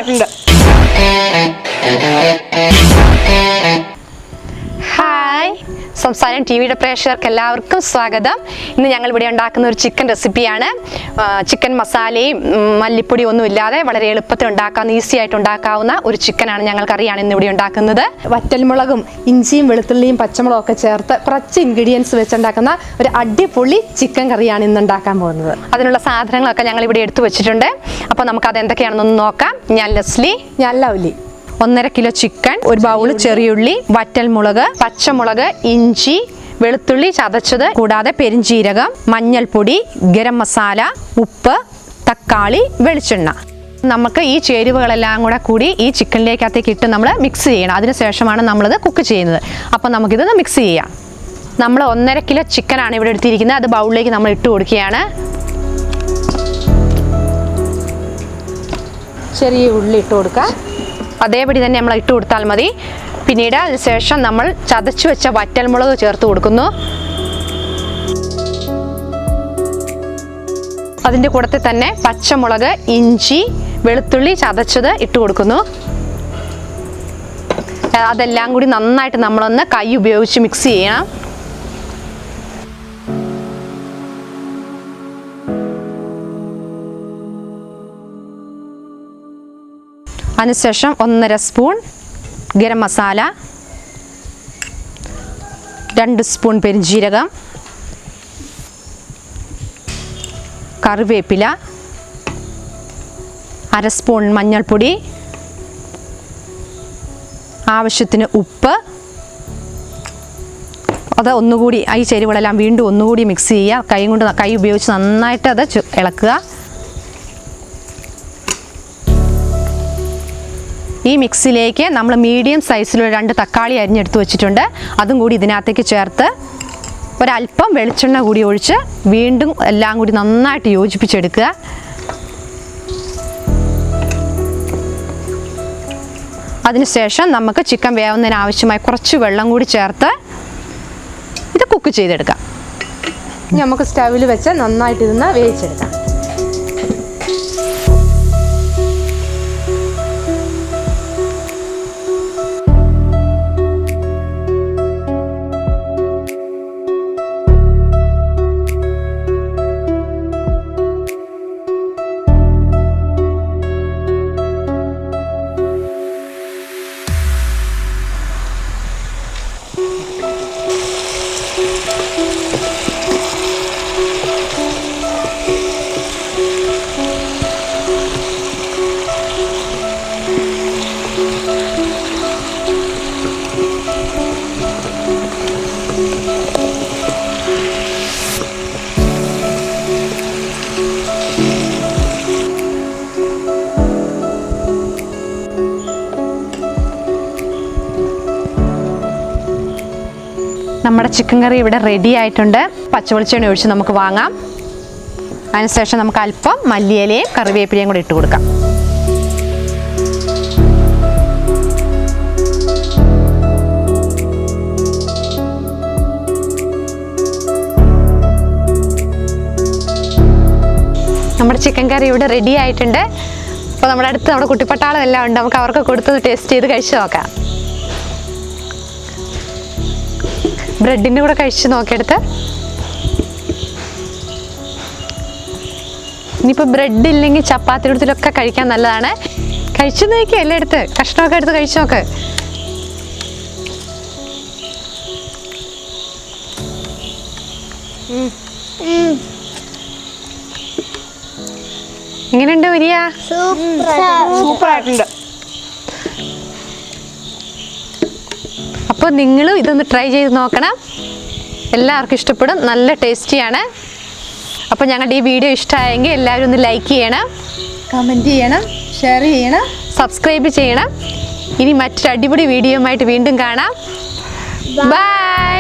സൂപ്പറായിട്ടുണ്ട്. ഹായ്, സംസാരം ടിവിയുടെ പ്രേക്ഷകർക്ക് എല്ലാവർക്കും സ്വാഗതം. ഇന്ന് ഞങ്ങൾ ഇവിടെ ഉണ്ടാക്കുന്ന ഒരു ചിക്കൻ റെസിപ്പിയാണ്. ചിക്കൻ മസാലയും മല്ലിപ്പൊടി ഒന്നും ഇല്ലാതെ വളരെ എളുപ്പത്തിൽ ഉണ്ടാക്കാവുന്ന, ഈസി ആയിട്ട് ഉണ്ടാക്കാവുന്ന ഒരു ചിക്കനാണ്, ഞങ്ങൾ കറിയാണ് ഇന്ന് ഇവിടെ ഉണ്ടാക്കുന്നത്. വറ്റൽമുളകും ഇഞ്ചിയും വെളുത്തുള്ളിയും പച്ചമുളകും ഒക്കെ ചേർത്ത് കുറച്ച് ഇൻഗ്രീഡിയൻസ് വെച്ചുണ്ടാക്കുന്ന ഒരു അടിപൊളി ചിക്കൻ കറിയാണ് ഇന്ന് ഉണ്ടാക്കാൻ പോകുന്നത്. അതിനുള്ള സാധനങ്ങളൊക്കെ ഞങ്ങൾ ഇവിടെ എടുത്തു വെച്ചിട്ടുണ്ട്. അപ്പോൾ നമുക്കത് എന്തൊക്കെയാണെന്നൊന്ന് നോക്കാം. ഞാൻ ലെസ്ലി. ഞാൻ ലവ്ലി. 1.5 കിലോ ചിക്കൻ, ഒരു ബൗള് ചെറിയുള്ളി, വറ്റൽമുളക്, പച്ചമുളക്, ഇഞ്ചി, വെളുത്തുള്ളി ചതച്ചത്, കൂടാതെ പെരിഞ്ജീരകം, മഞ്ഞൾപ്പൊടി, ഗരം മസാല, ഉപ്പ്, തക്കാളി, വെളിച്ചെണ്ണ. നമുക്ക് ഈ ചേരുവകളെല്ലാം കൂടി ഈ ചിക്കനിലേക്കകത്തേക്ക് ഇട്ട് നമ്മൾ മിക്സ് ചെയ്യണം. അതിനുശേഷമാണ് നമ്മളിത് കുക്ക് ചെയ്യുന്നത്. അപ്പം നമുക്കിത് മിക്സ് ചെയ്യാം. നമ്മൾ 1.5 കിലോ ചിക്കനാണ് ഇവിടെ എടുത്തിരിക്കുന്നത്. അത് ബൗളിലേക്ക് നമ്മൾ ഇട്ട് കൊടുക്കുകയാണ്. ചെറിയ ഉള്ളി ഇട്ട് കൊടുക്കുക. അതേപടി തന്നെ നമ്മൾ ഇട്ട് കൊടുത്താൽ മതി. പിന്നീട് അതിനുശേഷം നമ്മൾ ചതച്ചു വെച്ച വറ്റൽമുളക് ചേർത്ത് കൊടുക്കുന്നു. അതിൻ്റെ കൂടെ തന്നെ പച്ചമുളക്, ഇഞ്ചി, വെളുത്തുള്ളി ചതച്ചത് ഇട്ട് കൊടുക്കുന്നു. അതെല്ലാം കൂടി നന്നായിട്ട് നമ്മളൊന്ന് കൈ ഉപയോഗിച്ച് മിക്സ് ചെയ്യണം. അതിനുശേഷം 1.5 സ്പൂൺ ഗരം മസാല, 2 സ്പൂൺ പെരിഞ്ജീരകം, കറിവേപ്പില, 1/2 സ്പൂൺ മഞ്ഞൾപ്പൊടി, ആവശ്യത്തിന് ഉപ്പ്. അത് ഒന്നുകൂടി ഈ ചേരുവകളെല്ലാം വീണ്ടും ഒന്നുകൂടി മിക്സ് ചെയ്യുക. കൈ ഉപയോഗിച്ച് നന്നായിട്ട് അത് ഇളക്കുക. ഈ മിക്സിലേക്ക് നമ്മൾ മീഡിയം സൈസിലുള്ള 2 തക്കാളി അരിഞ്ഞെടുത്ത് വെച്ചിട്ടുണ്ട്. അതും കൂടി ഇതിനകത്തേക്ക് ചേർത്ത് ഒരല്പം വെളിച്ചെണ്ണ കൂടി ഒഴിച്ച് വീണ്ടും എല്ലാം കൂടി നന്നായിട്ട് യോജിപ്പിച്ചെടുക്കുക. അതിനുശേഷം നമുക്ക് ചിക്കൻ വേവുന്നതിന് ആവശ്യമായ കുറച്ച് വെള്ളം കൂടി ചേർത്ത് ഇത് കുക്ക് ചെയ്തെടുക്കാം. നമുക്ക് സ്റ്റൗവിൽ വെച്ച് നന്നായിട്ട് ഇതൊന്ന് വേവിച്ചെടുക്കാം. നമ്മുടെ ചിക്കൻ കറി ഇവിടെ റെഡി ആയിട്ടുണ്ട്. പച്ചവെളിച്ചെണ്ണ ഒഴിച്ച് നമുക്ക് വാങ്ങാം. അതിനുശേഷം നമുക്ക് അല്പം മല്ലിയിലയും കറിവേപ്പിലയും കൂടി ഇട്ട് കൊടുക്കാം. നമ്മുടെ ചിക്കൻ കറി ഇവിടെ റെഡി ആയിട്ടുണ്ട്. അപ്പോൾ നമ്മുടെ അടുത്ത് നമ്മുടെ കുട്ടിപ്പട്ടാളം എല്ലാം ഉണ്ട്. നമുക്ക് അവർക്ക് കൊടുത്ത് ടേസ്റ്റ് ചെയ്ത് കഴിച്ച് നോക്കാം. ബ്രെഡിൻ്റെ കൂടെ കഴിച്ച് നോക്കിയെടുത്ത്. ഇനിയിപ്പോൾ ബ്രെഡ് ഇല്ലെങ്കിൽ ചപ്പാത്തി കൊടുത്തിലൊക്കെ കഴിക്കാൻ നല്ലതാണ്. കഴിച്ചു നോക്കി എല്ലാം എടുത്ത് കഷ്ണമൊക്കെ എടുത്ത് കഴിച്ചു നോക്ക്. എങ്ങനെയുണ്ട് വരിക? സൂപ്പറായിട്ടുണ്ട്. അപ്പോൾ നിങ്ങളും ഇതൊന്ന് ട്രൈ ചെയ്ത് നോക്കണം. എല്ലാവർക്കും ഇഷ്ടപ്പെടും. നല്ല ടേസ്റ്റിയാണ്. അപ്പോൾ ഞങ്ങളുടെ ഈ വീഡിയോ ഇഷ്ടമായെങ്കിൽ എല്ലാവരും ഒന്ന് ലൈക്ക് ചെയ്യണം, കമൻറ്റ് ചെയ്യണം, ഷെയർ ചെയ്യണം, സബ്സ്ക്രൈബ് ചെയ്യണം. ഇനി മറ്റൊരു അടിപൊളി വീഡിയോയുമായിട്ട് വീണ്ടും കാണാം. ബൈ.